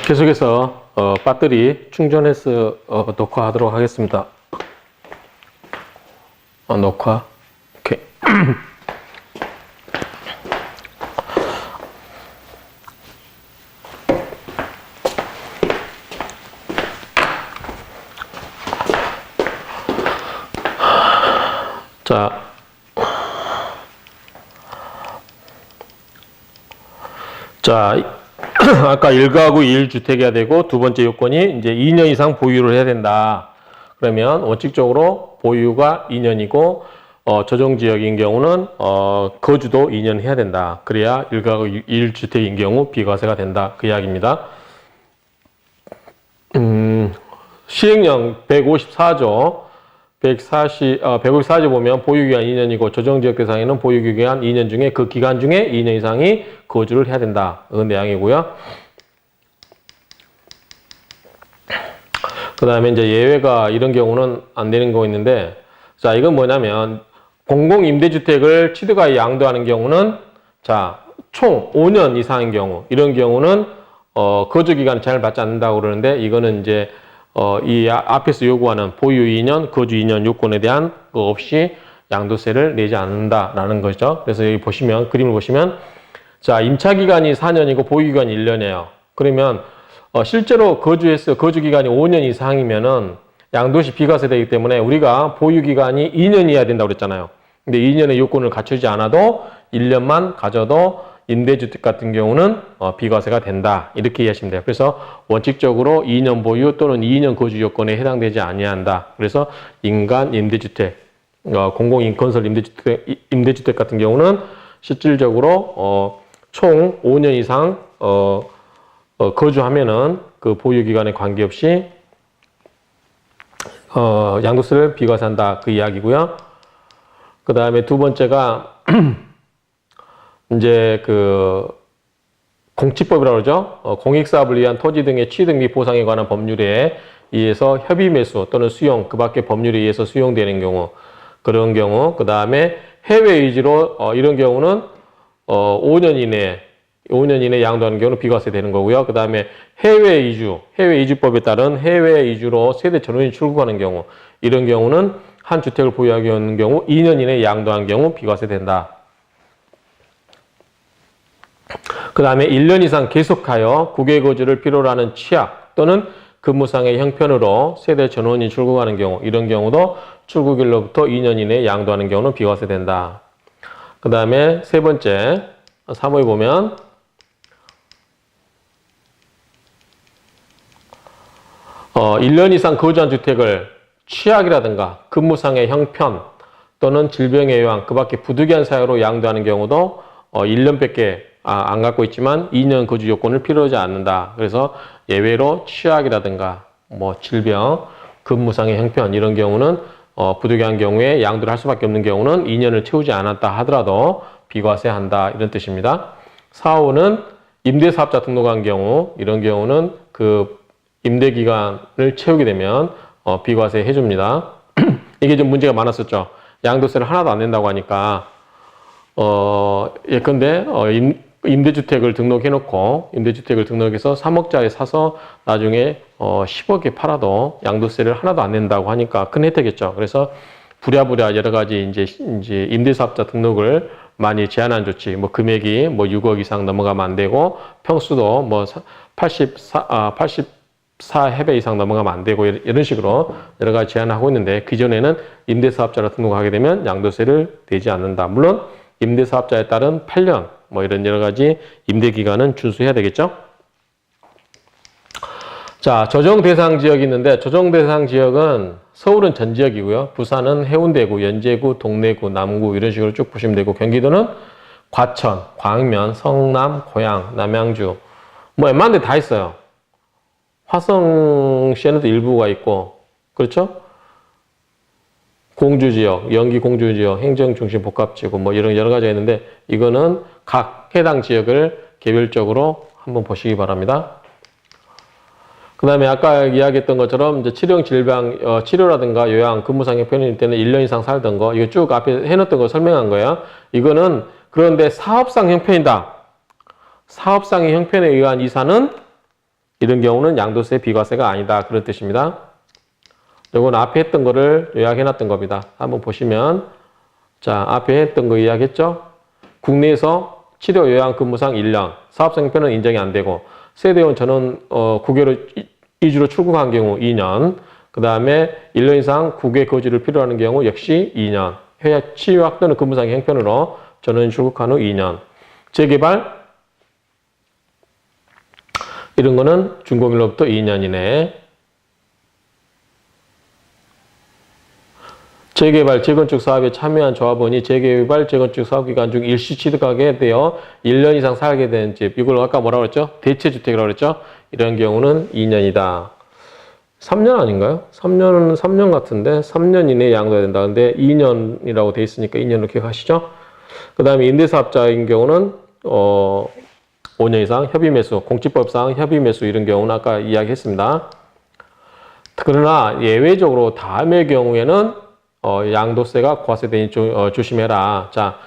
계속해서 배터리 충전해서 녹화하도록 하겠습니다. 녹화. 오케이. 자, 아까 1가구 1주택이어야 되고, 두 번째 요건이 이제 2년 이상 보유를 해야 된다. 그러면 원칙적으로 보유가 2년이고, 조정지역인 경우는, 거주도 2년 해야 된다. 그래야 1가구 1주택인 경우 비과세가 된다. 그 이야기입니다. 시행령 154조, 154조 보면 보유기간 2년이고 조정지역 대상에는 보유기간 2년 중에 그 기간 중에 2년 이상이 거주를 해야 된다. 그런 내용이고요. 그 다음에 이제 예외가 이런 경우는 안 되는 거 있는데, 자, 이건 뭐냐면 공공임대주택을 취득하여 양도하는 경우는 자, 총 5년 이상인 경우, 이런 경우는 거주기간 제한을 받지 않는다고 그러는데, 이거는 이제 이 앞에서 요구하는 보유 2년, 거주 2년 요건에 대한 거 없이 양도세를 내지 않는다라는 거죠. 그래서 여기 보시면, 그림을 보시면, 자, 임차기간이 4년이고 보유기간이 1년이에요. 그러면, 실제로 거주기간이 5년 이상이면은 양도시 비과세되기 때문에 우리가 보유기간이 2년이어야 된다고 그랬잖아요. 근데 2년의 요건을 갖추지 않아도 1년만 가져도 임대주택 같은 경우는 비과세가 된다. 이렇게 이해하시면 돼요. 그래서 원칙적으로 2년 보유 또는 2년 거주 요건에 해당되지 아니한다. 그래서 인간 임대주택, 공공건설 임대주택 같은 경우는 실질적으로 총 5년 이상 거주하면은 그 보유기간에 관계없이 양도세를 비과세한다. 그 이야기고요. 그 다음에 두 번째가 이제 그 공치법이라고 그러죠. 공익사업을 위한 토지 등의 취득 및 보상에 관한 법률에 의해서 협의 매수 또는 수용, 그 밖에 법률에 의해서 수용되는 경우, 그런 경우, 그 다음에 해외 위주로 이런 경우는 5년 이내에 양도하는 경우는 비과세 되는 거고요. 그 다음에 해외 이주법에 따른 해외 이주로 세대 전원이 출국하는 경우, 이런 경우는 한 주택을 보유하게 하는 경우 2년 이내에 양도한 경우 비과세 된다. 그 다음에 1년 이상 계속하여 국외 거주를 필요로 하는 취약 또는 근무상의 형편으로 세대 전원이 출국하는 경우, 이런 경우도 출국일로부터 2년 이내에 양도하는 경우는 비과세 된다. 그 다음에 세 번째, 3호에 보면 1년 이상 거주한 주택을 취약이라든가 근무상의 형편 또는 질병의 요양, 그 밖에 부득이한 사유로 양도하는 경우도 1년밖에 안 갖고 있지만 2년 거주 요건을 필요하지 않는다. 그래서 예외로 취약이라든가 뭐 질병, 근무상의 형편 이런 경우는 부득이한 경우에 양도를 할 수밖에 없는 경우는 2년을 채우지 않았다 하더라도 비과세한다. 이런 뜻입니다. 4호는 임대사업자 등록한 경우, 이런 경우는 그 임대기간을 채우게 되면 비과세 해줍니다. 이게 좀 문제가 많았었죠. 양도세를 하나도 안 낸다고 하니까 예컨대 임대주택을 등록해놓고 임대주택을 등록해서 3억짜리 사서 나중에 10억에 팔아도 양도세를 하나도 안 낸다고 하니까 큰 혜택이겠죠. 그래서 부랴부랴 여러 가지 이제 임대사업자 등록을 많이 제한한 조치, 뭐 금액이 뭐 6억 이상 넘어가면 안 되고 평수도 뭐 84해배 이상 넘어가면 안 되고 이런 식으로 여러 가지 제한을 하고 있는데, 그전에는 임대사업자로 등록하게 되면 양도세를 내지 않는다. 물론 임대사업자에 따른 8년 뭐 이런 여러 가지 임대기간은 준수해야 되겠죠. 자, 조정대상 지역이 있는데, 조정대상 지역은 서울은 전 지역이고요. 부산은 해운대구, 연제구, 동래구, 남구 이런 식으로 쭉 보시면 되고, 경기도는 과천, 광명, 성남, 고양, 남양주 뭐 웬만한 데 다 있어요. 화성시에는 또 일부가 있고, 그렇죠? 공주지역, 연기 공주지역, 행정중심 복합지구 뭐 이런 여러 가지가 있는데, 이거는 각 해당 지역을 개별적으로 한번 보시기 바랍니다. 그 다음에 아까 이야기했던 것처럼 이제 치료형 질병, 치료라든가 요양, 근무상의 편의일 때는 1년 이상 살던 거, 이거 쭉 앞에 해놓던 거 설명한 거예요. 이거는 그런데 사업상 형편이다. 사업상의 형편에 의한 이사는 이런 경우는 양도세 비과세가 아니다. 그런 뜻입니다. 이건 앞에 했던 거를 요약해 놨던 겁니다. 한번 보시면 자, 앞에 했던 거 이야기했죠? 국내에서 치료 요양 근무상 1년, 사업성 형편은 인정이 안 되고 세대원 전원 국외로 이주로 출국한 경우 2년, 그 다음에 1년 이상 국외 거주를 필요로 하는 경우 역시 2년, 해외 치유학 또는 근무상 형편으로 전원 출국한 후 2년, 재개발 이런 거는 준공일로부터 2년이네. 재개발, 재건축 사업에 참여한 조합원이 재개발, 재건축 사업 기간 중 일시 취득하게 되어 1년 이상 살게 된 집. 이걸 아까 뭐라고 그랬죠? 대체주택이라고 그랬죠? 이런 경우는 2년이다. 3년 아닌가요? 3년은 3년 같은데 3년 이내에 양도해야 된다. 근데 2년이라고 돼 있으니까 2년으로 기억하시죠? 그 다음에 임대사업자인 경우는 5년 이상 협의매수, 공시법상 협의매수 이런 경우는 아까 이야기했습니다. 그러나 예외적으로 다음의 경우에는 양도세가 과세되니 조심해라. 자,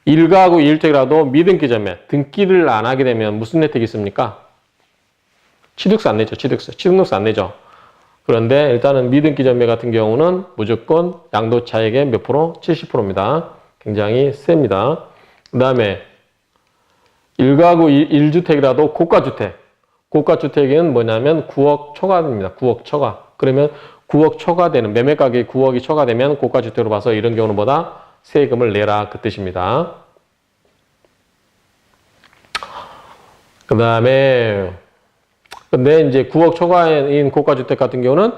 1가구 1주택이라도 미등기 전매, 등기를 안 하게 되면 무슨 혜택이 있습니까? 취득세 안 내죠. 취득세 안 내죠. 그런데 일단은 미등기 전매 같은 경우는 무조건 양도차익의 몇 프로? 70%입니다. 굉장히 셉니다. 그 다음에 1가구 1주택이라도 고가주택. 고가주택은 뭐냐면 9억 초과됩니다. 9억 초과. 그러면 9억 초과되는, 매매 가격이 9억이 초과되면 고가주택으로 봐서 이런 경우는 뭐다? 세금을 내라. 그 뜻입니다. 그 다음에, 근데 이제 9억 초과인 고가주택 같은 경우는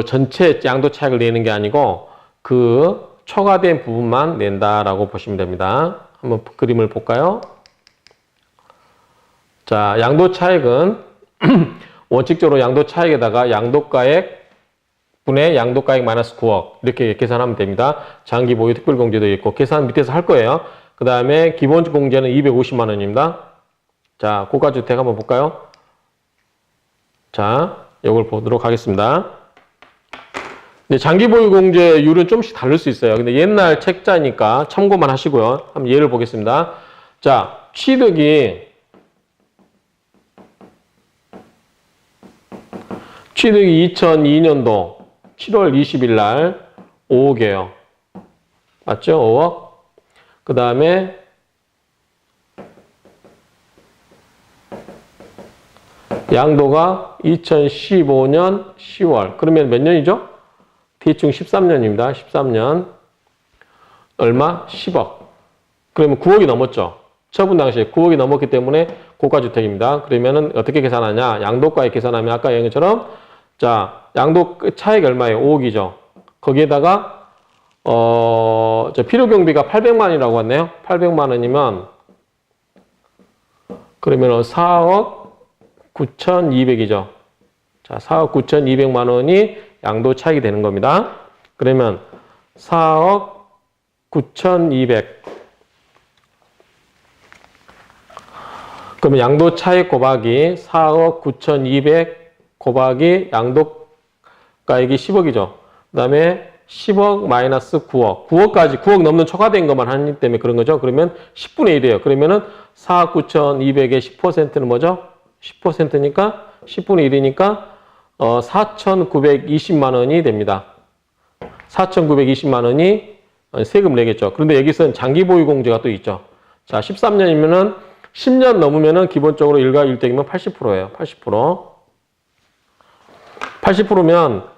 전체 양도 차익을 내는 게 아니고 그 초과된 부분만 낸다라고 보시면 됩니다. 한번 그림을 볼까요? 자, 양도 차익은 원칙적으로 양도 차익에다가 양도가액 분의 양도가액 마이너스 9억 이렇게 계산하면 됩니다. 장기 보유 특별공제도 있고 계산 밑에서 할 거예요. 그 다음에 기본 공제는 250만 원입니다. 자, 고가주택 한번 볼까요? 자, 이걸 보도록 하겠습니다. 근데 장기 보유 공제율은 좀씩 다를 수 있어요. 근데 옛날 책자니까 참고만 하시고요. 한번 예를 보겠습니다. 자, 취득이 2002년도 7월 20일 날 5억이에요. 맞죠? 5억. 그 다음에 양도가 2015년 10월. 그러면 몇 년이죠? 대충 13년입니다. 13년. 얼마? 10억. 그러면 9억이 넘었죠. 처분 당시에 9억이 넘었기 때문에 고가주택입니다. 그러면은 어떻게 계산하냐? 양도가액 계산하면 아까 얘기한 것처럼 자, 양도 차익 얼마예요? 5억이죠. 거기에다가 필요 경비가 800만 원이라고 했네요. 800만 원이면 그러면 4억 9,200이죠. 자, 4억 9,200만 원이 양도 차익이 되는 겁니다. 그러면 4억 9,200. 그러면 양도 차익 곱하기 4억 9,200 곱하기 양도가액이 10억이죠. 그 다음에 10억 마이너스 9억. 9억 넘는 초과된 것만 하기 때문에 그런 거죠. 그러면 10분의 1이에요. 그러면은 4억 9,200의 10%는 뭐죠? 10%니까 10분의 1이니까 4,920만 원이 됩니다. 4,920만 원이 세금 내겠죠. 그런데 여기서는 장기 보유 공제가 또 있죠. 자, 13년이면은 10년 넘으면은 기본적으로 1가 1댁이면 80%예요. 80%. 80%면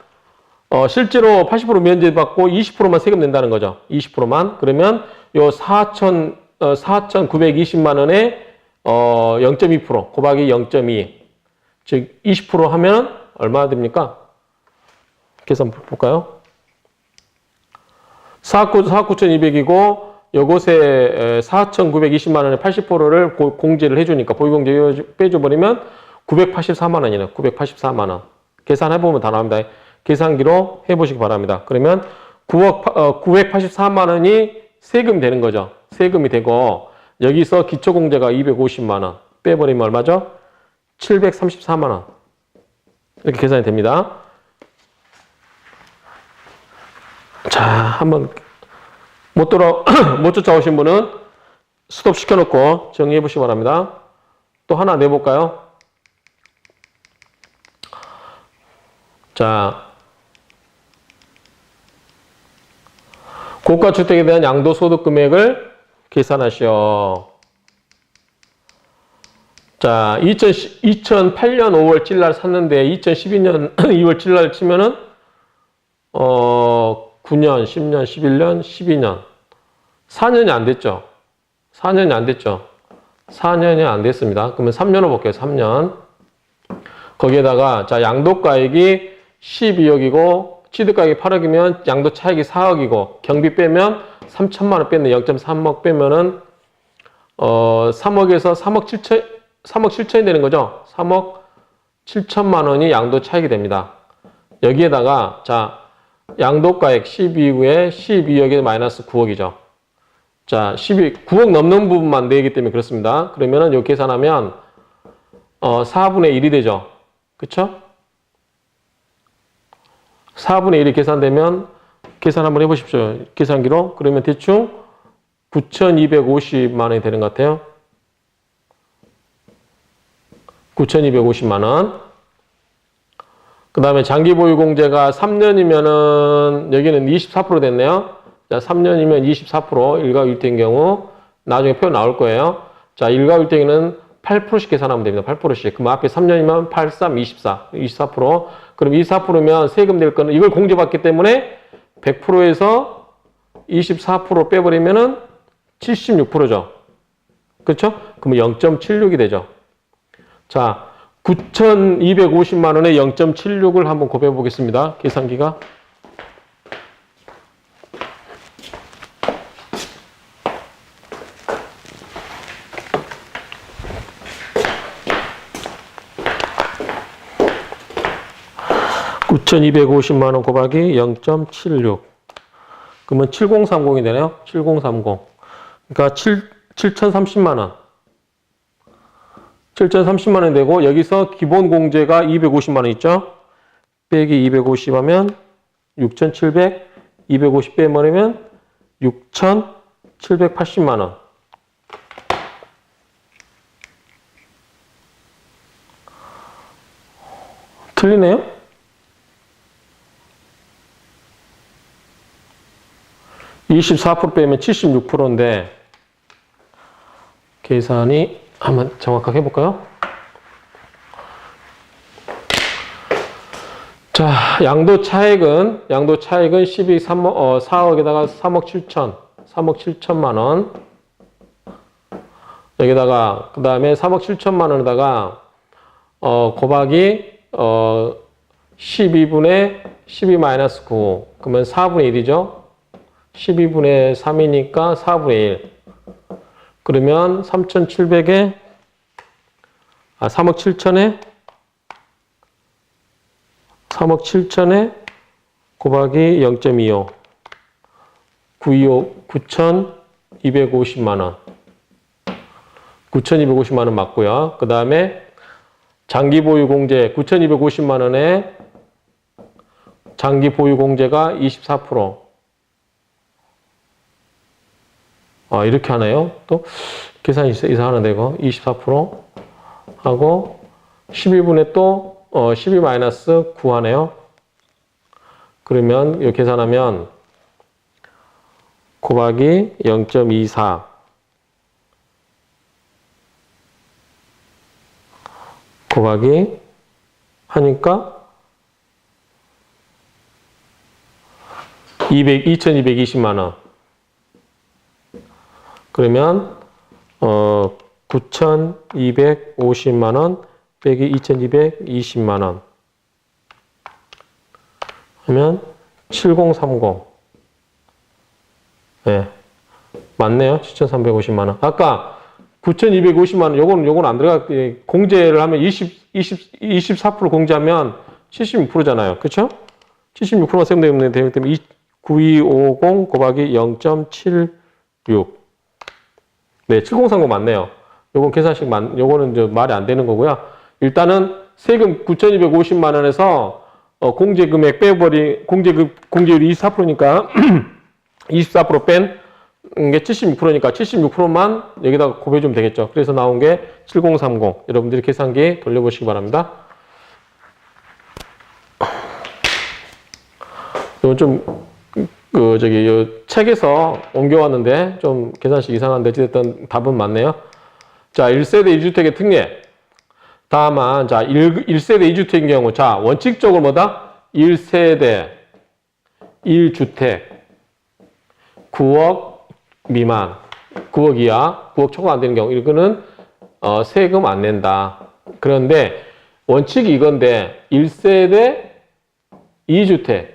실제로 80% 면제받고 20%만 세금 낸다는 거죠. 20%만. 그러면 요 4,920만 원에 0.2% 곱하기 0.2. 즉 20% 하면 얼마나 됩니까? 계산 볼까요? 4억 9,200이고 요것에 4,920만 원에 80%를 공제를 해주니까 보유공제 빼줘버리면 984만 원이네요. 984만 원. 계산해보면 다 나옵니다. 계산기로 해보시기 바랍니다. 그러면 984만 원이 세금이 되는 거죠. 세금이 되고 여기서 기초공제가 250만 원 빼버리면 얼마죠? 734만 원. 이렇게 계산이 됩니다. 자, 한번 못 쫓아오신 분은 스톱 시켜놓고 정리해 보시기 바랍니다. 또 하나 내볼까요? 자, 고가주택에 대한 양도소득 금액을 계산하시오. 자, 2008년 5월 7일 샀는데 2012년 2월 7일 치면은 9년, 10년, 11년, 12년 4년이 안 됐죠. 4년이 안 됐죠. 4년이 안 됐습니다. 그러면 3년을 볼게요. 3년. 거기에다가 자, 양도가액이 12억이고 취득가액이 8억이면 양도 차익이 4억이고 경비 빼면 3천만 원 뺐네. 0.3억 빼면은 3억에서 3억 7천이 되는 거죠. 3억 7천만 원이 양도 차익이 됩니다. 여기에다가 자, 양도가액 12후에 12억에 마이너스 9억이죠. 자, 9억 넘는 부분만 내기 때문에 그렇습니다. 그러면은 이거 계산하면 4분의 1이 되죠. 그쵸? 4분의 1이 계산되면 계산 한번 해보십시오. 계산기로. 그러면 대충 9,250만 원이 되는 것 같아요. 9,250만 원. 그 다음에 장기보유공제가 3년이면은 여기는 24% 됐네요. 자, 3년이면 24% 일가일대인 경우 나중에 표현 나올 거예요. 자, 일가일대는 8%씩 계산하면 됩니다. 8%씩. 그럼 앞에 3년이면 8, 3, 24. 24%. 그럼 24%면 세금 낼 거는 이걸 공제받기 때문에 100%에서 24% 빼버리면은 76%죠. 그렇죠? 그러면 0.76이 되죠. 자, 9,250만 원에 0.76을 한번 곱해 보겠습니다. 계산기가. (9,250만 원) 곱하기 0.76 그러면 7030이 되네요. 7030 그러니까 7,030만 원 7,030만 원 되고 여기서 기본 공제가 250만 원 있죠. 빼기 250 하면 6,700 250 빼버리면 6,780만 원. 틀리네요. 24% 빼면 76%인데 계산이 한번 정확하게 해볼까요? 자, 양도 차익은 4억에다가 3억 7천만 원. 여기다가 그 다음에 3억 7천만 원에다가 곱하기 12분의 12 마이너스 9 그러면 4분의 1이죠. 12분의 3이니까 4분의 1. 그러면 3,700에 3억 7천에 곱하기 0.25 9,250만 원. 9,250만 원 맞고요. 그 다음에 장기보유공제 9,250만 원에 장기보유공제가 24%. 이렇게 하나요? 또 계산이 이상하는데 이거 24% 하고 12분의 또 12 마이너스 9 하네요. 그러면 이렇게 계산하면 곱하기 0.24 곱하기 하니까 2,220만 원. 그러면 9,250만 원 빼기 2,220만 원 하면 7030. 네. 맞네요. 7,350만 원. 아까 9,250만 원 요거는 안 들어가. 공제를 하면 24% 공제하면 76%잖아요. 그렇죠? 76%가 세금되기 때문에 9250 곱하기 0.76. 네, 7030 맞네요. 요건 계산식 요거는 이제 말이 안 되는 거고요. 일단은 세금 9,250만 원에서 공제 금액 빼버린 공제율이 24%니까 24% 뺀 게 76%니까 76%만 여기다가 곱해주면 되겠죠. 그래서 나온 게 7030. 여러분들이 계산기 돌려보시기 바랍니다. 이건 좀, 요 책에서 옮겨왔는데, 좀 계산식 이상한데, 어쨌든 답은 맞네요. 자, 1세대 1주택의 특례. 다만, 자, 1세대 2주택인 경우, 자, 원칙적으로 뭐다? 1세대 1주택 9억 미만, 9억 이하, 9억 초과 안 되는 경우, 이거는, 세금 안 낸다. 그런데, 원칙이 이건데, 1세대 2주택.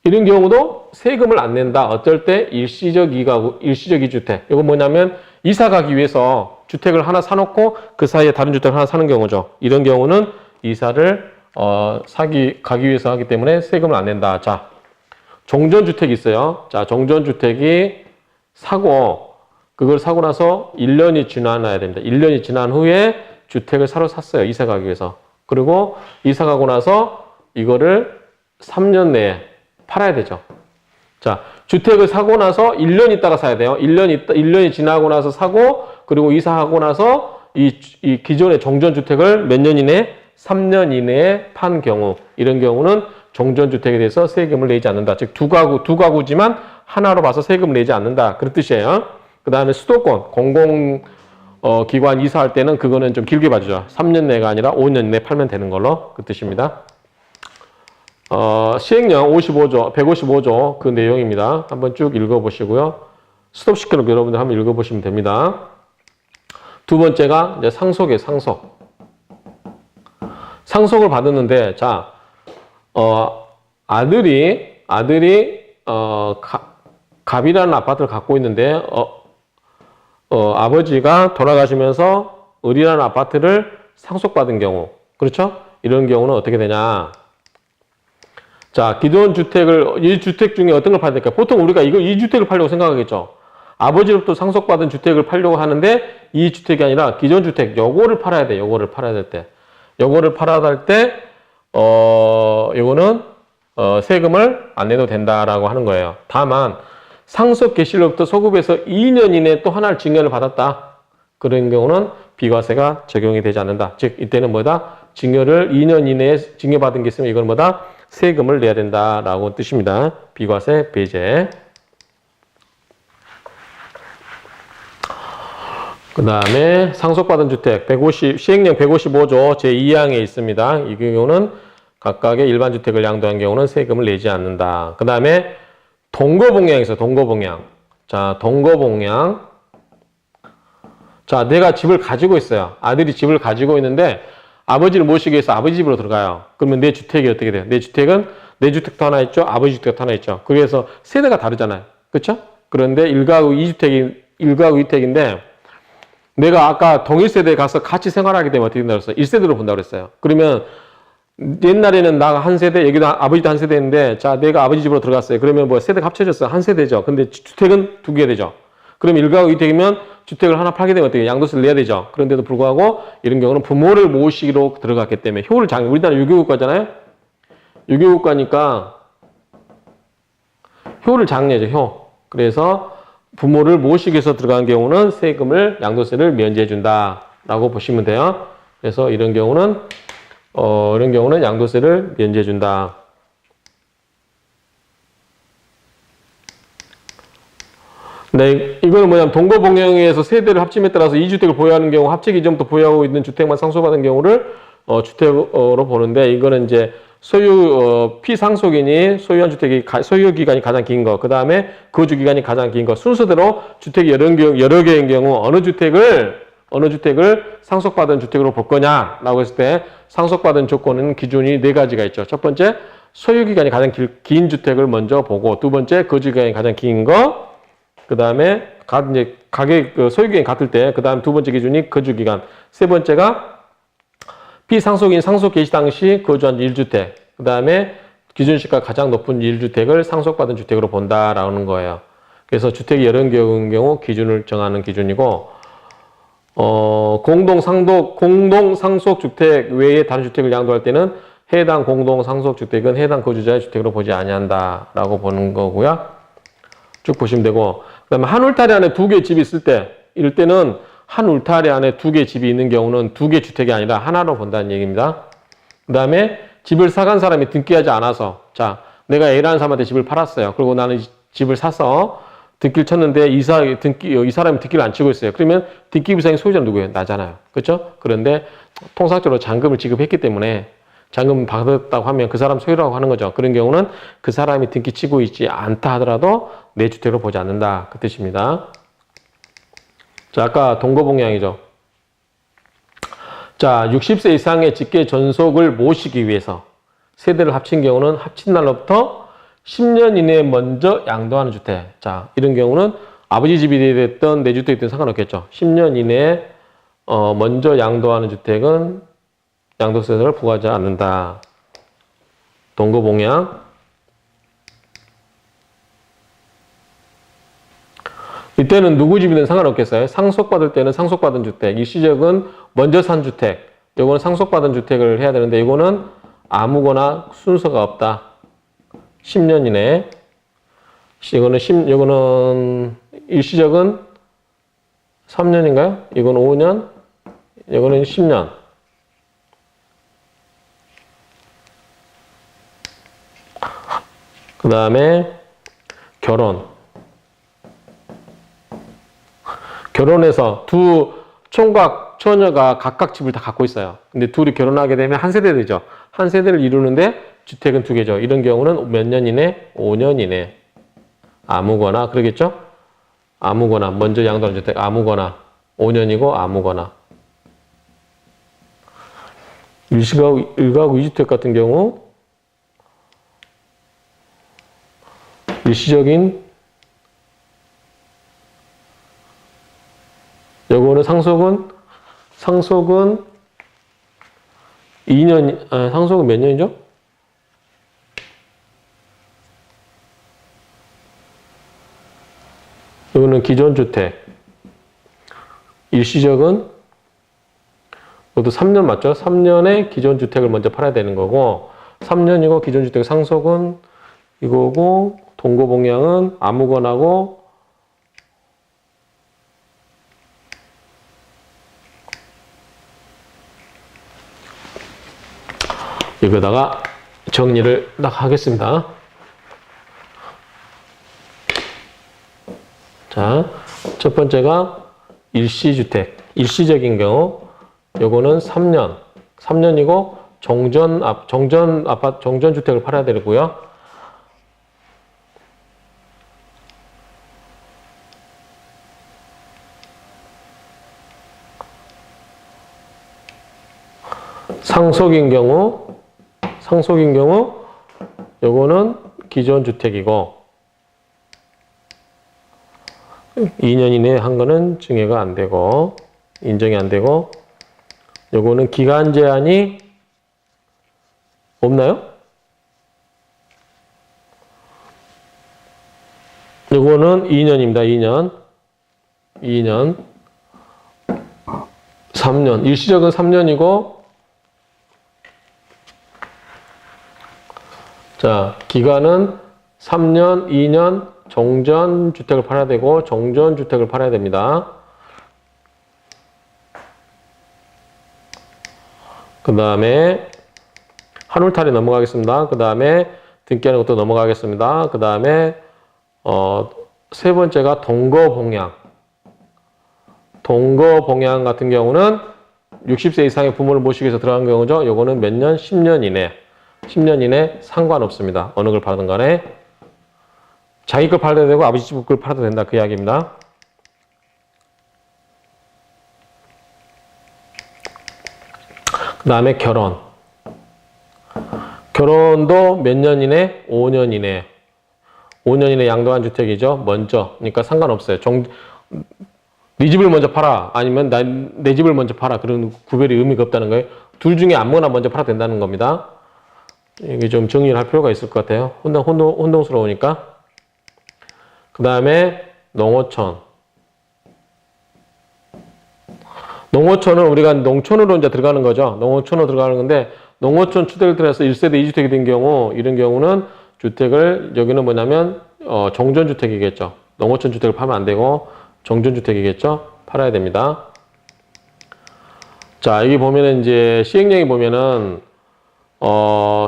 이런 경우도 세금을 안 낸다. 어쩔 때 일시적 2가구, 일시적 2주택. 이건 뭐냐면, 이사 가기 위해서 주택을 하나 사놓고 그 사이에 다른 주택을 하나 사는 경우죠. 이런 경우는 이사를 가기 위해서 하기 때문에 세금을 안 낸다. 자, 종전주택이 있어요. 자, 종전주택이 그걸 사고 나서 1년이 지나야 됩니다. 1년이 지난 후에 주택을 새로 샀어요. 이사 가기 위해서. 그리고 이사 가고 나서 이거를 3년 내에 팔아야 되죠. 자, 주택을 사고 나서 1년 있다가 사야 돼요. 1년이 지나고 나서 사고, 그리고 이사하고 나서 이 기존의 종전주택을 몇 년 이내에? 3년 이내에 판 경우, 이런 경우는 종전주택에 대해서 세금을 내지 않는다. 즉, 두 가구지만 하나로 봐서 세금을 내지 않는다. 그런 뜻이에요. 그 다음에 수도권, 기관 이사할 때는 그거는 좀 길게 봐주죠. 3년 내가 아니라 5년 내에 팔면 되는 걸로, 그 뜻입니다. 시행령 155조 그 내용입니다. 한번 쭉 읽어보시고요. 스톱 시켜놓고 여러분들 한번 읽어보시면 됩니다. 두 번째가 이제 상속이에요. 상속을 받았는데, 자, 아들이 갑이라는 아파트를 갖고 있는데, 아버지가 돌아가시면서 을이라는 아파트를 상속받은 경우, 그렇죠? 이런 경우는 어떻게 되냐? 자, 기존 이 주택 중에 어떤 걸 팔야 될까요? 보통 우리가 이 주택을 팔려고 생각하겠죠. 아버지로부터 상속받은 주택을 팔려고 하는데 이 주택이 아니라 기존 주택, 요거를 팔아야 돼. 요거를 팔아야 될 때. 요거를 팔아야 될 때, 요거는, 세금을 안 내도 된다라고 하는 거예요. 다만, 상속 개시로부터 소급해서 2년 이내에 또 하나를 증여를 받았다. 그런 경우는 비과세가 적용이 되지 않는다. 즉, 이때는 뭐다? 증여를 2년 이내에 증여받은 게 있으면 이건 뭐다? 세금을 내야 된다라고 뜻입니다. 비과세 배제. 그 다음에 상속받은 주택 시행령 155조 제2항에 있습니다. 이 경우는 각각의 일반 주택을 양도한 경우는 세금을 내지 않는다. 그 다음에 동거봉양이 있어요. 동거봉양. 자, 동거봉양. 자, 내가 집을 가지고 있어요. 아들이 집을 가지고 있는데 아버지를 모시기 위해서 아버지 집으로 들어가요. 그러면 내 주택이 어떻게 돼요? 내 주택은 내 주택도 하나 있죠. 아버지 주택도 하나 있죠. 그래서 세대가 다르잖아요. 그렇죠? 그런데 1가구 2주택인데 내가 아까 동일 세대에 가서 같이 생활하게 되면 어떻게 된다고 했어요? 1세대로 본다고 그랬어요. 그러면 옛날에는 나가 한 세대, 여기도 아버지도 한 세대인데, 자, 내가 아버지 집으로 들어갔어요. 그러면 뭐 세대가 합쳐졌어요. 한 세대죠. 근데 주택은 2개 되죠. 그럼 1가구 2주택이면 주택을 하나 팔게 되면 어떻게 해요? 양도세를 내야 되죠. 그런데도 불구하고 이런 경우는 부모를 모시기로 들어갔기 때문에 우리나라 유교국가잖아요. 유교국가니까 효를 장려죠. 그래서 부모를 모시기 위해서 들어간 경우는 양도세를 면제해 준다라고 보시면 돼요. 그래서 이런 경우는 양도세를 면제해 준다. 네, 이거는 뭐냐면 동거봉양에서 세대를 합침에 따라서 2주택을 보유하는 경우 합치 이전부터 보유하고 있는 주택만 상속받은 경우를 주택으로 보는데, 이거는 이제 피상속인이 소유한 주택이 소유 기간이 가장 긴 거, 그 다음에 거주 기간이 가장 긴 거, 순서대로 주택이 여러 개인 경우 어느 주택을 상속받은 주택으로 볼 거냐라고 했을 때 상속받은 조건은 기준이 4가지가 있죠. 첫 번째, 소유 기간이 가장 긴 주택을 먼저 보고, 두 번째, 거주 기간이 가장 긴 거, 그 다음에 가격 소유 기간이 같을 때, 그 다음 두 번째 기준이 거주 기간, 세 번째가 피상속인 상속 개시 당시 거주한 1주택, 그 다음에 기준시가 가장 높은 1주택을 상속받은 주택으로 본다라는 거예요. 그래서 주택이 여러 개인 경우 기준을 정하는 기준이고, 공동상속주택 외에 다른 주택을 양도할 때는 해당 공동상속주택은 해당 거주자의 주택으로 보지 아니한다라고 보는 거고요. 쭉 보시면 되고, 그 다음에 한 울타리 안에 2개 집이 있을 때, 이럴 때는 한 울타리 안에 2개 집이 있는 경우는 2개 주택이 아니라 하나로 본다는 얘기입니다. 그 다음에 집을 사간 사람이 등기하지 않아서, 자, 내가 A라는 사람한테 집을 팔았어요. 그리고 나는 집을 사서 등기를 쳤는데 이 사람이 등기를 안 치고 있어요. 그러면 등기 부상의 소유자는 누구예요? 나잖아요. 그렇죠? 그런데 통상적으로 잔금을 지급했기 때문에 잔금 받았다고 하면 그 사람 소유라고 하는 거죠. 그런 경우는 그 사람이 등기 치고 있지 않다 하더라도 내 주택으로 보지 않는다. 그 뜻입니다. 자, 아까 동거봉양이죠. 자, 60세 이상의 직계 전속을 모시기 위해서 세대를 합친 경우는 합친 날로부터 10년 이내에 먼저 양도하는 주택. 자, 이런 경우는 아버지 집이 됐든 내 주택이 됐든 상관없겠죠. 10년 이내에 먼저 양도하는 주택은 양도세를 부과하지 않는다. 동거봉양. 이때는 누구 집이든 상관없겠어요. 상속받을 때는 상속받은 주택, 일시적은 먼저 산 주택, 요거는 상속받은 주택을 해야 되는데 이거는 아무거나 순서가 없다. 10년 이내. 요거는 일시적은 3년인가요? 이건 5년, 이거는 10년. 그 다음에 결혼해서 두 총각, 처녀가 각각 집을 다 갖고 있어요. 근데 둘이 결혼하게 되면 한 세대 되죠. 한 세대를 이루는데 주택은 두 개죠. 이런 경우는 몇 년 이내? 5년 이내. 아무거나, 그러겠죠? 아무거나, 먼저 양도하는 주택, 아무거나. 5년이고 아무거나. 일가구 2주택 같은 경우, 일시적인, 요거는 상속은 2년, 상속은 몇 년이죠? 요거는 기존주택. 일시적은, 이것도 3년 맞죠? 3년에 기존주택을 먼저 팔아야 되는 거고, 3년이고 기존주택 상속은 이거고, 동거봉양은 아무거나고, 여기다가 정리를 딱 하겠습니다. 자, 첫 번째가 일시주택, 일시적인 경우, 요거는 3년이고 정전주택을 팔아야 되고요. 상속인 경우 요거는 기존 주택이고 2년 이내에 한 거는 증여가 안 되고 인정이 안 되고 요거는 기간 제한이 없나요? 요거는 2년입니다. 2년 3년 일시적은 3년이고 자, 기간은 3년, 2년 정전주택을 팔아야 되고 정전주택을 팔아야 됩니다. 그 다음에 한울탈이 넘어가겠습니다. 그 다음에 등기하는 것도 넘어가겠습니다. 그 다음에 세 번째가 동거봉양. 동거봉양 같은 경우는 60세 이상의 부모를 모시기 위해서 들어간 경우죠. 요거는 몇 년? 10년 이내. 10년 이내 상관없습니다. 어느 걸 팔든 간에. 자기 걸 팔아도 되고 아버지 집 걸 팔아도 된다. 그 이야기입니다. 그 다음에 결혼. 결혼도 몇 년 이내? 5년 이내. 5년 이내 양도한 주택이죠. 먼저. 그러니까 상관없어요. 네 집을 먼저 팔아. 아니면 내 집을 먼저 팔아. 그런 구별이 의미가 없다는 거예요. 둘 중에 아무거나 먼저 팔아도 된다는 겁니다. 이게 좀 정리를 할 필요가 있을 것 같아요. 혼동스러우니까. 그 다음에 농어촌. 농어촌은 우리가 농촌으로 이제 들어가는 거죠. 농어촌으로 들어가는 건데 농어촌 주택을 들어서 1세대 2주택이 된 경우 이런 경우는 주택을 여기는 뭐냐면 정전주택이겠죠. 농어촌 주택을 팔면 안 되고 정전주택이겠죠. 팔아야 됩니다. 자, 여기 보면은 이제 시행령이 보면은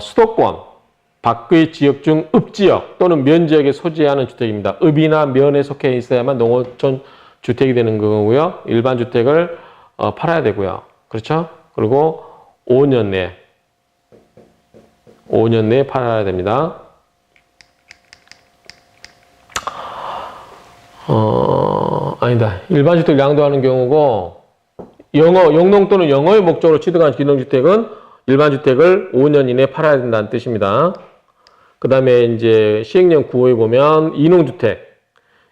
수도권 밖의 지역 중 읍지역 또는 면지역에 소재하는 주택입니다. 읍이나 면에 속해 있어야만 농어촌 주택이 되는 거고요. 일반 주택을 팔아야 되고요. 그렇죠? 그리고 5년 내에 팔아야 됩니다. 아니다. 일반 주택을 양도하는 경우고 영농 또는 영어의 목적으로 취득한 기농주택은 일반 주택을 5년 이내에 팔아야 된다는 뜻입니다. 그 다음에 이제 시행령 9호에 보면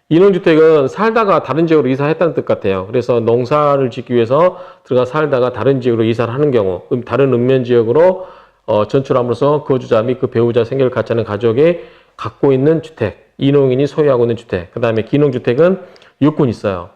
이농주택은 살다가 다른 지역으로 이사했다는 뜻 같아요. 그래서 농사를 짓기 위해서 들어가 살다가 다른 지역으로 이사를 하는 경우, 다른 읍면 지역으로 전출함으로써 거주자 및 그 배우자 생계를 같이 하는 가족이 갖고 있는 주택, 이농인이 소유하고 있는 주택. 그 다음에 기농주택은 육군 있어요.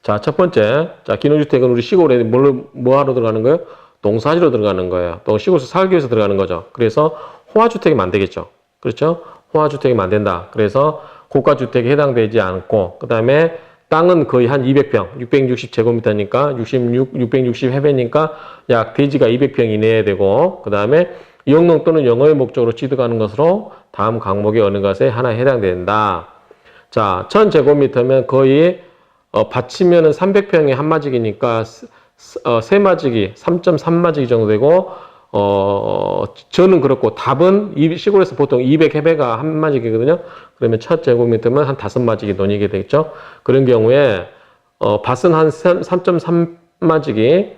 자, 첫 번째, 자, 기농주택은 우리 시골에 뭐 하러 들어가는 거예요? 농사지로 들어가는 거예요. 또 시골에서 살기 위해서 들어가는 거죠. 그래서 호화주택이면 안 되겠죠. 그렇죠? 호화주택이면 안 된다. 그래서 고가주택에 해당되지 않고, 그 다음에 땅은 거의 한 200평, 660제곱미터니까, 660해배니까 약 대지가 200평 이내에 되고, 그 다음에 영농 또는 영어의 목적으로 취득하는 것으로 다음 항목의 어느 것에 하나에 해당된다. 자, 1000제곱미터면 거의 받치면은 300평에 한 마직이니까 세 마직이 3.3마직이 정도 되고 저는 그렇고 답은 시골에서 보통 200해배가 한 마직이거든요. 그러면 1000제곱미터면 한 5마직이 논이게 되겠죠. 그런 경우에 밭은 한 3.3마직이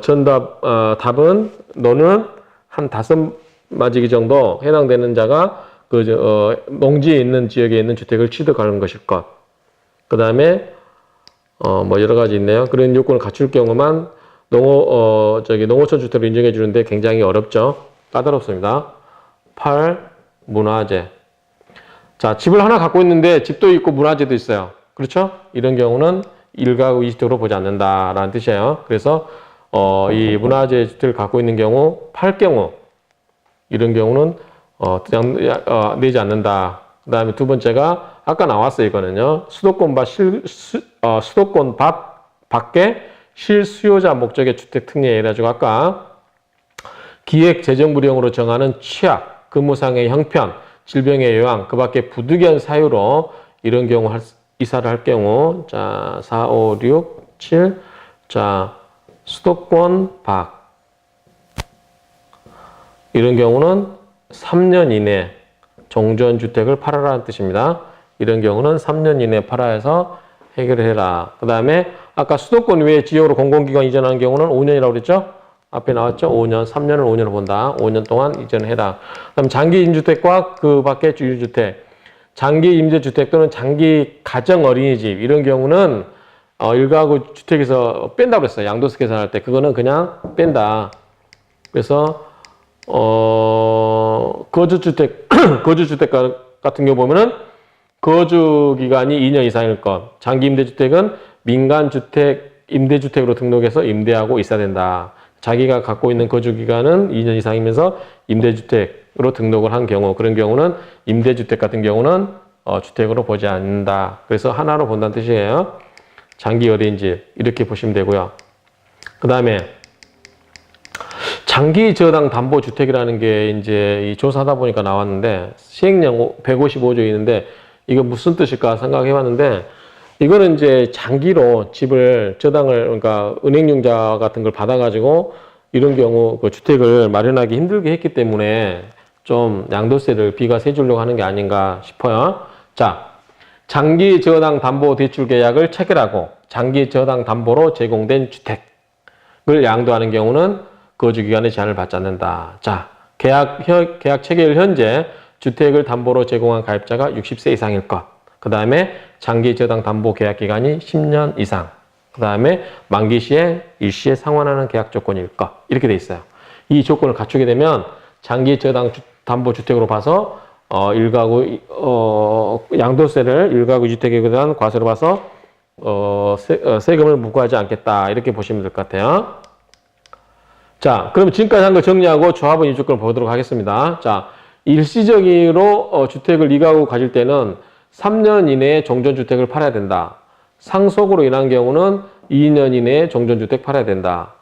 정답 답은 너는 한 5마직이 정도 해당되는 자가 농지에 있는 지역에 있는 주택을 취득하는 것일 것. 그 다음에 뭐 여러 가지 있네요. 그런 요건을 갖출 경우만 농어촌 주택을 인정해 주는데 굉장히 어렵죠. 까다롭습니다. 8. 문화재. 자, 집을 하나 갖고 있는데 집도 있고 문화재도 있어요. 그렇죠? 이런 경우는 1가구 2주택으로 보지 않는다라는 뜻이에요. 그래서 이 문화재 주택을 갖고 있는 경우, 팔 경우 이런 경우는 내지 않는다. 그 다음에 두 번째가 아까 나왔어요. 이거는요. 수도권 밖에 실수요자 목적의 주택 특례 해가지고 아까 기획재정부령으로 정하는 취약, 근무상의 형편, 질병의 요양, 그 밖에 부득이한 사유로 이런 경우 이사를 할 경우, 자, 4, 5, 6, 7, 자, 수도권 밖. 이런 경우는 3년 이내 종전주택을 팔아라는 뜻입니다. 이런 경우는 3년 이내에 팔아 해서 해결을 해라. 그 다음에 아까 수도권 외에 지역으로 공공기관 이전하는 경우는 5년이라고 그랬죠? 앞에 나왔죠? 5년, 3년을 5년을 본다. 5년 동안 이전해라. 그 다음 장기 임주택과 그 밖의 주유주택. 장기 임대주택 또는 장기 가정 어린이집 이런 경우는 1가구 주택에서 뺀다고 그랬어요. 양도세 계산할 때. 그거는 그냥 뺀다. 그래서 거주주택 같은 경우 보면은 거주 기간이 2년 이상일 것. 장기 임대주택은 민간주택, 임대주택으로 등록해서 임대하고 있어야 된다. 자기가 갖고 있는 거주 기간은 2년 이상이면서 임대주택으로 등록을 한 경우, 그런 경우는 임대주택 같은 경우는 주택으로 보지 않는다. 그래서 하나로 본다는 뜻이에요. 장기 어린이집 이렇게 보시면 되고요. 그 다음에 장기 저당 담보 주택이라는 게 이제 조사하다 보니까 나왔는데 시행령 155조에 있는데 이거 무슨 뜻일까 생각해 봤는데 이거는 이제 장기로 집을 저당을 그러니까 은행융자 같은 걸 받아 가지고 이런 경우 그 주택을 마련하기 힘들게 했기 때문에 좀 양도세를 비과세 주려고 하는 게 아닌가 싶어요. 자, 장기 저당 담보 대출 계약을 체결하고 장기 저당 담보로 제공된 주택을 양도하는 경우는 거주 기간에 제한을 받지 않는다. 자, 계약 체결 현재 주택을 담보로 제공한 가입자가 60세 이상일 것. 그 다음에 장기 저당 담보 계약 기간이 10년 이상. 그 다음에 만기 시에 일시에 상환하는 계약 조건일 것. 이렇게 돼 있어요. 이 조건을 갖추게 되면 장기 저당 담보 주택으로 봐서 1가구 양도세를 1가구 주택에 대한 과세로 봐서 세금을 부과하지 않겠다. 이렇게 보시면 될 것 같아요. 자, 그럼 지금까지 한 거 정리하고 조합원 입주권을 보도록 하겠습니다. 자, 일시적으로 주택을 2가구 가질 때는 3년 이내에 종전주택을 팔아야 된다. 상속으로 인한 경우는 2년 이내에 종전주택 팔아야 된다.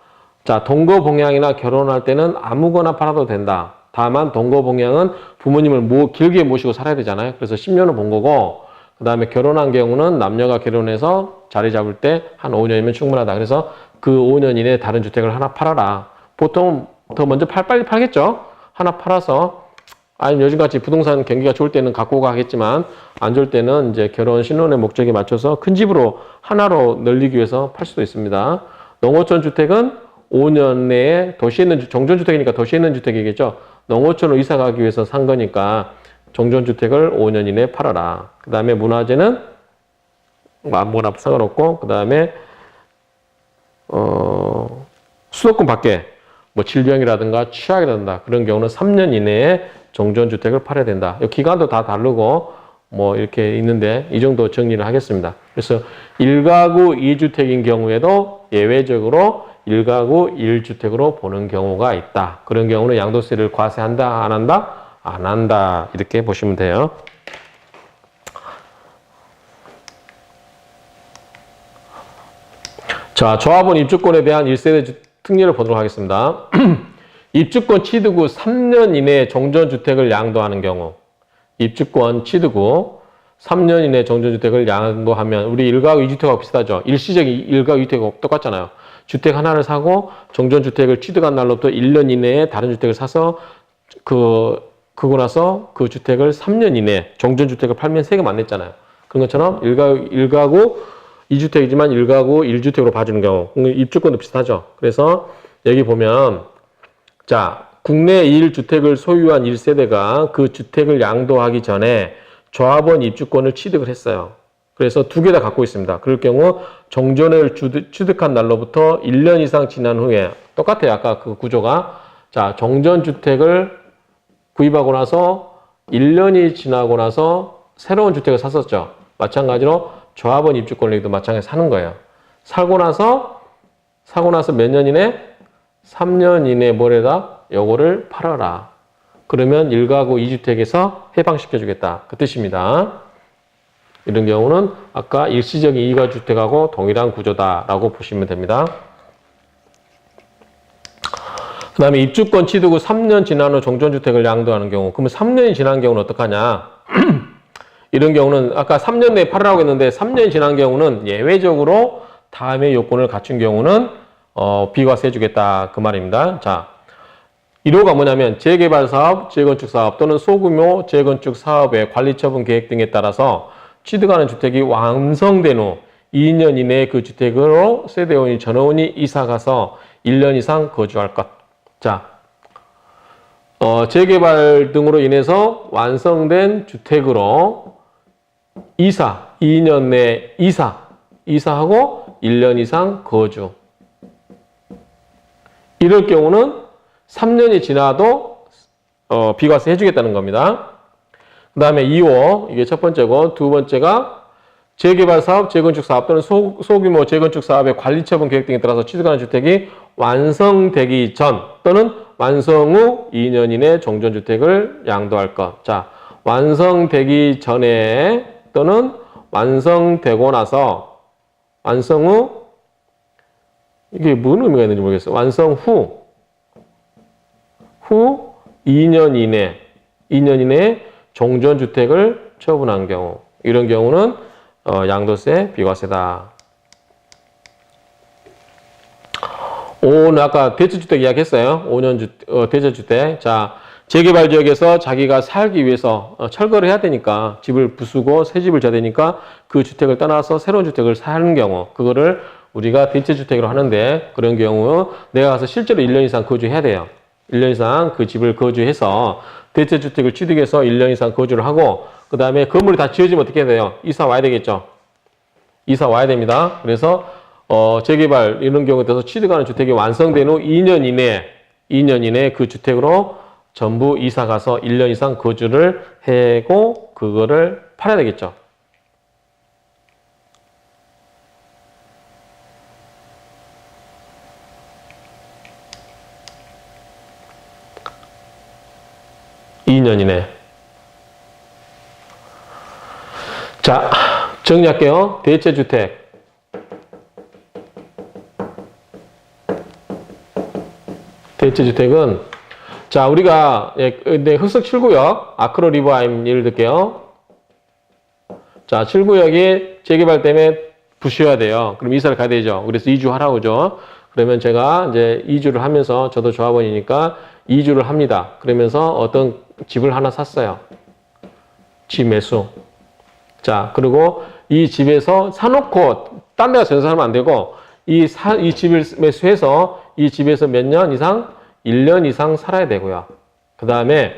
자, 동거봉양이나 결혼할 때는 아무거나 팔아도 된다. 다만 동거봉양은 부모님을 길게 모시고 살아야 되잖아요. 그래서 10년을 본 거고, 그 다음에 결혼한 경우는 남녀가 결혼해서 자리 잡을 때 한 5년이면 충분하다. 그래서 그 5년 이내에 다른 주택을 하나 팔아라. 보통 더 먼저 빨리 팔겠죠. 하나 팔아서, 아니면 요즘같이 부동산 경기가 좋을 때는 갖고 가겠지만 안 좋을 때는 이제 결혼 신혼의 목적에 맞춰서 큰 집으로 하나로 늘리기 위해서 팔 수도 있습니다. 농어촌 주택은 5년 내에 도시에 있는 정전주택이니까 도시에 있는 주택이겠죠. 농어촌으로 이사 가기 위해서 산 거니까 정전주택을 5년 이내에 팔아라. 그 다음에 문화재는 아무거나 상관없고, 그 다음에 수도권 밖에 뭐 질병이라든가 취약이라든가 그런 경우는 3년 이내에 정전주택을 팔아야 된다. 기간도 다 다르고 뭐 이렇게 있는데 이 정도 정리를 하겠습니다. 그래서 1가구 2주택인 경우에도 예외적으로 1가구 1주택으로 보는 경우가 있다. 그런 경우는 양도세를 과세한다, 안 한다? 안 한다. 이렇게 보시면 돼요. 자, 조합원 입주권에 대한 1세대 특례를 보도록 하겠습니다. 입주권 취득 후 3년 이내에 정전주택을 양도하는 경우, 입주권 취득 후 3년 이내에 정전주택을 양도하면 우리 1가구 2주택하고 비슷하죠. 일시적인 1가구 2주택하고 똑같잖아요. 주택 하나를 사고 정전주택을 취득한 날로부터 1년 이내에 다른 주택을 사서 그거 나서 그 주택을 3년 이내에 정전주택을 팔면 세금 안 냈잖아요. 그런 것처럼 1가구 2주택이지만 1가구 1주택으로 봐주는 경우, 입주권도 비슷하죠. 그래서 여기 보면, 자, 국내 1주택을 소유한 1세대가 그 주택을 양도하기 전에 조합원 입주권을 취득을 했어요. 그래서 두 개 다 갖고 있습니다. 그럴 경우 정전을 취득한 날로부터 1년 이상 지난 후에, 똑같아요. 아까 그 구조가. 자, 정전주택을 구입하고 나서 1년이 지나고 나서 새로운 주택을 샀었죠. 마찬가지로 조합원 입주권리도 마찬가지로 사는 거예요. 사고 나서 몇 년 이내? 3년 이내 뭐래다? 요거를 팔아라. 그러면 1가구 2주택에서 해방시켜주겠다. 그 뜻입니다. 이런 경우는 아까 일시적인 2가구 주택하고 동일한 구조다라고 보시면 됩니다. 그 다음에 입주권 취득 후 3년 지난 후 정전주택을 양도하는 경우. 그러면 3년이 지난 경우는 어떡하냐? 이런 경우는 아까 3년 내에 팔으라고 했는데 3년이 지난 경우는 예외적으로 다음의 요건을 갖춘 경우는 비과세 해주겠다. 그 말입니다. 자, 1호가 뭐냐면 재개발 사업, 재건축 사업 또는 소규모 재건축 사업의 관리처분 계획 등에 따라서 취득하는 주택이 완성된 후 2년 이내에 그 주택으로 세대원이 전원이 이사가서 1년 이상 거주할 것. 자, 재개발 등으로 인해서 완성된 주택으로 2년 내 이사하고 1년 이상 거주. 이럴 경우는 3년이 지나도 비과세 해주겠다는 겁니다. 그 다음에 2호, 이게 첫 번째고, 두 번째가 재개발 사업, 재건축 사업 또는 소규모 재건축 사업의 관리처분 계획 등에 따라서 취득하는 주택이 완성되기 전 또는 완성 후 2년 이내 정전주택을 양도할 것. 자, 완성되기 전에 또는 완성되고 나서, 완성 후, 이게 뭔 의미가 있는지 모르겠어요. 완성 후 2년 이내에 정전주택을 처분한 경우, 이런 경우는 양도세, 비과세다. 5는 아까 대체주택 이야기했어요. 5년 대체주택. 자, 재개발 지역에서 자기가 살기 위해서 철거를 해야 되니까 집을 부수고 새 집을 져야 되니까 그 주택을 떠나서 새로운 주택을 사는 경우, 그거를 우리가 대체주택으로 하는데, 그런 경우 내가 가서 실제로 1년 이상 거주해야 돼요. 1년 이상 그 집을 거주해서 대체주택을 취득해서 1년 이상 거주를 하고, 그 다음에 건물이 다 지어지면 어떻게 해야 돼요? 이사 와야 되겠죠. 이사 와야 됩니다. 그래서 재개발 이런 경우에 따라서 취득하는 주택이 완성된 후 2년 이내에 그 주택으로 전부 이사 가서 1년 이상 거주를 하고 그거를 팔아야 되겠죠. 자, 정리할게요. 대체주택. 대체주택은 자, 우리가 네, 흑석 7구역 아크로 리버하임 예를 들게요. 자, 7구역이 재개발 때문에 부셔야 돼요. 그럼 이사를 가야 되죠. 그래서 이주하라고 하죠. 그러면 제가 이제 이주를 하면서 저도 조합원이니까 이주를 합니다. 그러면서 어떤 집을 하나 샀어요. 집 매수. 자, 그리고 이 집에서 사놓고 딴 데가 전세하면 안 되고 이 집을 매수해서 이 집에서 몇 년 이상? 1년 이상 살아야 되고요. 그 다음에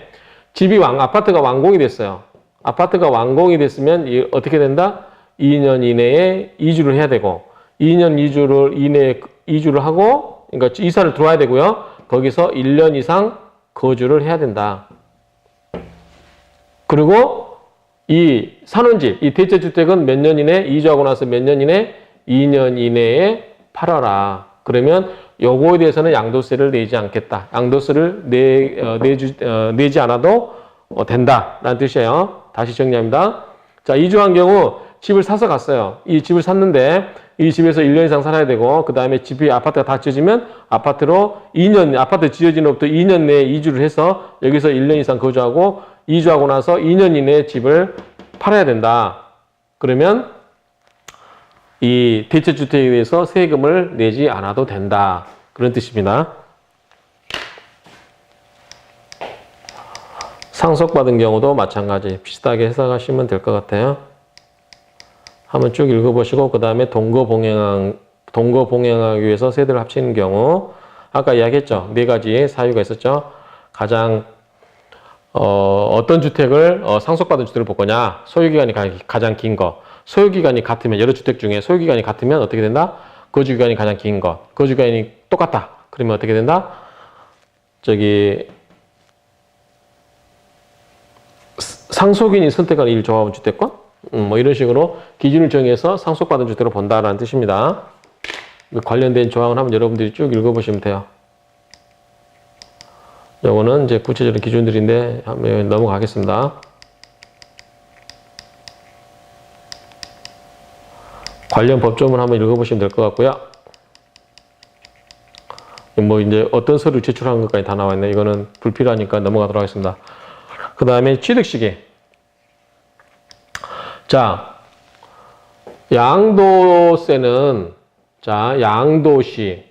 아파트가 완공이 됐어요. 아파트가 완공이 됐으면 어떻게 된다? 2년 이내에 이주를 해야 되고 2년 이내에 이주를 하고 그러니까 이사를 들어와야 되고요. 거기서 1년 이상 거주를 해야 된다. 그리고 이 산원집, 이 대체주택은 몇 년 이내 이주하고 나서 몇 년 이내 2년 이내에 팔아라. 그러면 요거에 대해서는 양도세를 내지 않겠다. 양도세를 내지 않아도 된다라는 뜻이에요. 다시 정리합니다. 자, 이주한 경우 집을 사서 갔어요. 이 집을 샀는데 이 집에서 1년 이상 살아야 되고 그 다음에 아파트가 다 지어지면 아파트 지어진 후부터 2년 내에 이주를 해서 여기서 1년 이상 거주하고 이주하고 나서 2년 이내에 집을 팔아야 된다. 그러면 이 대체주택에 대해서 세금을 내지 않아도 된다. 그런 뜻입니다. 상속받은 경우도 마찬가지 비슷하게 해석하시면 될 것 같아요. 한번 쭉 읽어보시고 그 다음에 동거봉행하기 위해서 세대를 합치는 경우 아까 이야기했죠. 네 가지의 사유가 있었죠. 가장 어떤 주택을 상속받은 주택을 볼 거냐. 소유기간이 가장 긴 거. 소유기간이 같으면 여러 주택 중에 소유기간이 같으면 어떻게 된다? 거주기간이 가장 긴 것. 거주기간이 똑같다. 그러면 어떻게 된다? 상속인이 선택한 1조합원 주택권? 뭐 이런 식으로 기준을 정해서 상속받은 주택으로 본다라는 뜻입니다. 관련된 조항을 한번 여러분들이 쭉 읽어보시면 돼요. 요거는 이제 구체적인 기준들인데 한번 넘어가겠습니다. 관련 법조문 한번 읽어보시면 될 것 같고요. 뭐 이제 어떤 서류 제출한 것까지 다 나와 있네. 이거는 불필요하니까 넘어가도록 하겠습니다. 그 다음에 취득시기. 자, 양도세는 양도시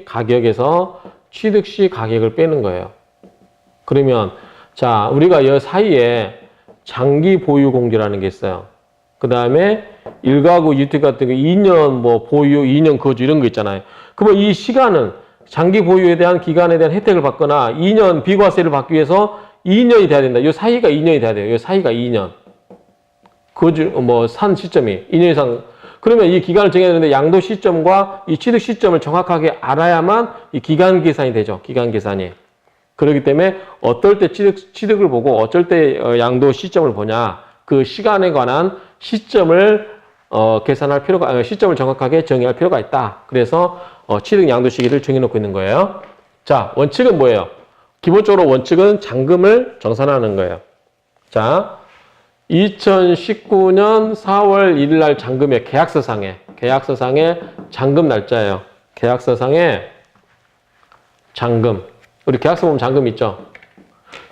가격에서 취득시 가격을 빼는 거예요. 그러면 자, 우리가 이 사이에 장기 보유 공제라는 게 있어요. 그 다음에 1가구 주택 같은 거 2년 뭐 보유, 2년 거주 이런 거 있잖아요. 그러면 이 시간은 장기 보유에 대한 기간에 대한 혜택을 받거나 2년 비과세를 받기 위해서 2년이 돼야 된다. 이 사이가 2년이 돼야 돼요. 이 사이가 2년. 거주, 산 시점이 2년 이상. 그러면 이 기간을 정해야 되는데 양도 시점과 이 취득 시점을 정확하게 알아야만 이 기간 계산이 되죠. 기간 계산이. 그렇기 때문에 어떨 때 취득을 보고 어쩔 때 양도 시점을 보냐. 그 시간에 관한 시점을 계산할 필요가, 시점을 정확하게 정의할 필요가 있다. 그래서 취득 양도 시기를 정해놓고 있는 거예요. 자, 원칙은 뭐예요? 기본적으로 원칙은 잔금을 정산하는 거예요. 자, 2019년 4월 1일 날 잔금의 계약서상에 잔금 날짜예요. 계약서상에 잔금. 우리 계약서 보면 잔금 있죠?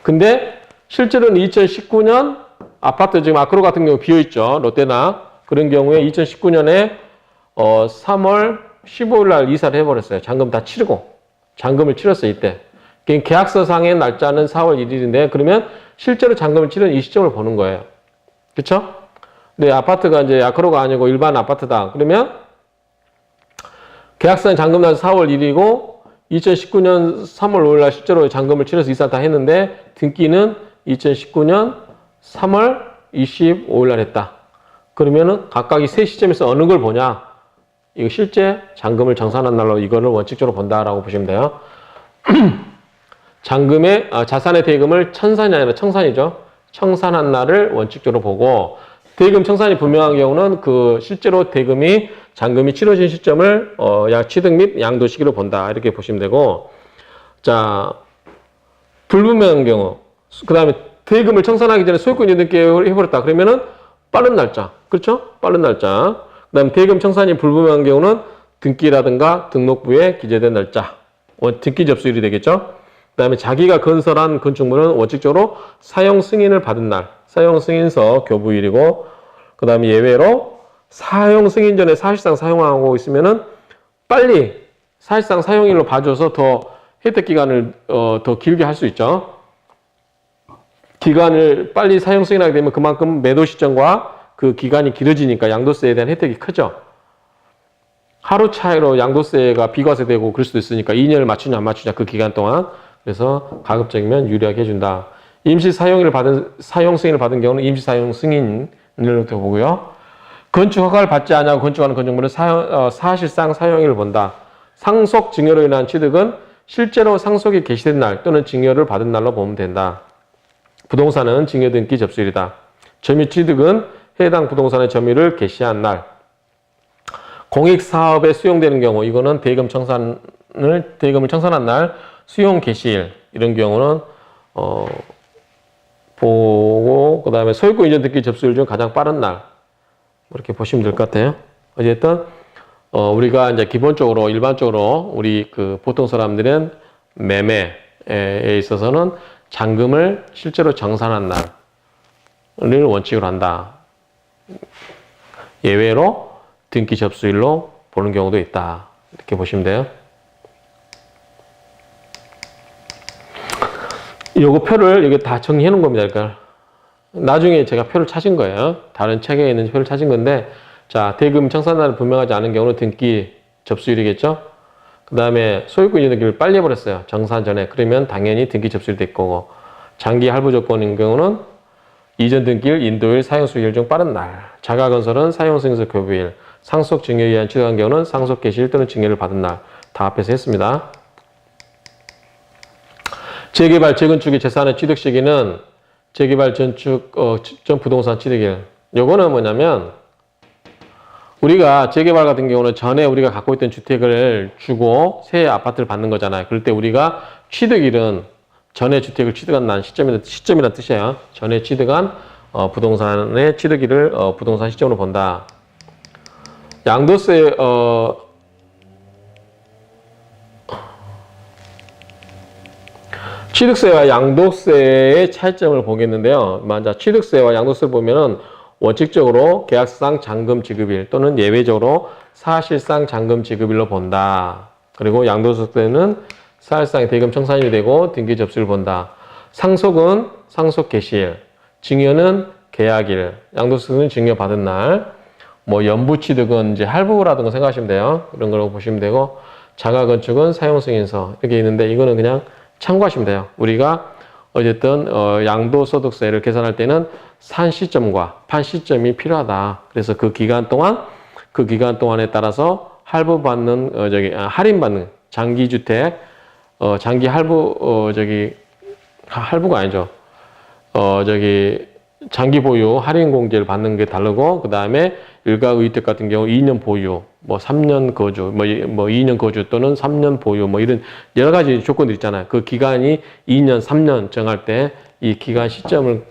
근데 실제로는 2019년 아파트 지금 아크로 같은 경우 비어있죠. 롯데나. 그런 경우에 2019년에 3월 15일 날 이사를 해버렸어요. 잔금 다 치르고. 잔금을 치렀어요, 이때. 계약서상의 날짜는 4월 1일인데 그러면 실제로 잔금을 치른 이 시점을 보는 거예요. 그쵸? 근데 아파트가 이제 아크로가 아니고 일반 아파트다. 그러면 계약서는 잔금 날 4월 1일이고 2019년 3월 5일 날 실제로 잔금을 치러서 이사 다 했는데 등기는 2019년 3월 25일 날 했다. 그러면은 각각 이 세 시점에서 어느 걸 보냐? 이거 실제 잔금을 정산한 날로 이거를 원칙적으로 본다라고 보시면 돼요. 자산의 대금을 천산이 아니라 청산이죠. 청산한 날을 원칙적으로 보고 대금 청산이 분명한 경우는 그 실제로 잔금이 치러진 시점을 취득 및 양도 시기로 본다. 이렇게 보시면 되고 그 불분명한 경우 그 다음에 대금을 청산하기 전에 소유권 이전등기 해버렸다. 그러면은 빠른 날짜. 그렇죠? 빠른 날짜. 그 다음에 대금 청산이 불분명한 경우는 등기라든가 등록부에 기재된 날짜. 등기 접수일이 되겠죠? 그 그다음에 자기가 건설한 건축물은 원칙적으로 사용 승인을 받은 날, 사용 승인서 교부일이고, 그다음에 예외로 사용 승인 전에 사실상 사용하고 있으면은 빨리 사실상 사용일로 봐줘서 더 혜택 기간을 더 길게 할 수 있죠. 기간을 빨리 사용 승인하게 되면 그만큼 매도 시점과 그 기간이 길어지니까 양도세에 대한 혜택이 크죠. 하루 차이로 양도세가 비과세되고 그럴 수도 있으니까 2년을 맞추냐 안 맞추냐 그 기간 동안. 그래서 가급적이면 유리하게 해준다. 임시 사용 승인을 받은 경우는 임시 사용 승인을 보고요. 건축 허가를 받지 않냐고 건축하는 건축물은 사실상 사용일을 본다. 상속 증여로 인한 취득은 실제로 상속이 개시된 날 또는 증여를 받은 날로 보면 된다. 부동산은 증여 등기 접수일이다. 점유 취득은 해당 부동산의 점유를 개시한 날. 공익사업에 수용되는 경우, 이거는 대금을 청산한 날, 수용 개시일, 이런 경우는, 보고, 그 다음에 소유권 이전 등기 접수일 중 가장 빠른 날. 이렇게 보시면 될 것 같아요. 어쨌든, 우리가 이제 기본적으로, 일반적으로, 우리 보통 사람들은 매매에 있어서는 잔금을 실제로 정산한 날을 원칙으로 한다. 예외로, 등기 접수일로 보는 경우도 있다. 이렇게 보시면 돼요. 요거 표를 여기 다 정리해 놓은 겁니다. 그러니까 나중에 제가 표를 찾은 거예요. 다른 책에 있는 표를 찾은 건데, 자, 대금 청산날을 분명하지 않은 경우는 등기 접수일이겠죠? 그 다음에 소유권 이전 등기를 빨리 해버렸어요. 정산 전에. 그러면 당연히 등기 접수일이 될 거고, 장기 할부 조건인 경우는 이전 등기일, 인도일, 사용 수일 중 빠른 날. 자가 건설은 사용 승인서 교부일. 상속 증여에 의한 취득한 경우는 상속 개시일 또는 증여를 받은 날. 다 앞에서 했습니다. 재개발, 재건축의 재산의 취득 시기는 재개발, 전축, 전 부동산 취득일. 요거는 뭐냐면, 우리가 재개발 같은 경우는 전에 우리가 갖고 있던 주택을 주고 새 아파트를 받는 거잖아요. 그럴 때 우리가 취득일은 전에 주택을 취득한 난 시점이라는 뜻이에요. 전에 취득한 부동산의 취득일을 부동산 시점으로 본다. 양도세, 취득세와 양도세의 차이점을 보겠는데요. 먼저 취득세와 양도세를 보면은 원칙적으로 계약상 잔금 지급일 또는 예외적으로 사실상 잔금 지급일로 본다. 그리고 양도세는 사실상 대금 청산일이 되고 등기 접수를 본다. 상속은 상속 개시일, 증여는 계약일, 양도세는 증여 받은 날, 뭐 연부 취득은 이제 할부라든가 생각하시면 돼요. 이런 걸 보시면 되고, 자가 건축은 사용 승인서 이렇게 있는데 이거는 그냥 참고하시면 돼요. 우리가 어쨌든 양도소득세를 계산할 때는 산 시점과 판 시점이 필요하다. 그래서 그 기간 동안에 따라서 할부받는 할인받는 장기주택 장기 할부 할부가 아니죠. 장기 보유 할인 공제를 받는 게 다르고, 그 다음에 일가의택 같은 경우 2년 보유, 뭐 3년 거주, 뭐 2년 거주 또는 3년 보유, 뭐 이런 여러 가지 조건들 있잖아요. 그 기간이 2년, 3년 정할 때 이 기간 시점을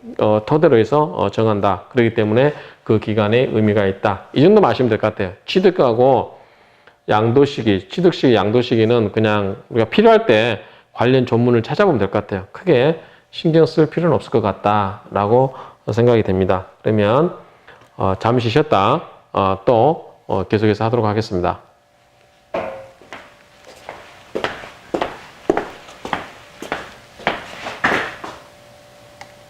토대로 해서 정한다. 그렇기 때문에 그 기간에 의미가 있다. 이 정도만 아시면 될 것 같아요. 취득하고 양도 시기, 취득 시기, 양도 시기는 그냥 우리가 필요할 때 관련 전문을 찾아보면 될 것 같아요. 크게 신경 쓸 필요는 없을 것 같다라고 생각이 됩니다. 그러면 잠시 쉬었다 또 계속해서 하도록 하겠습니다.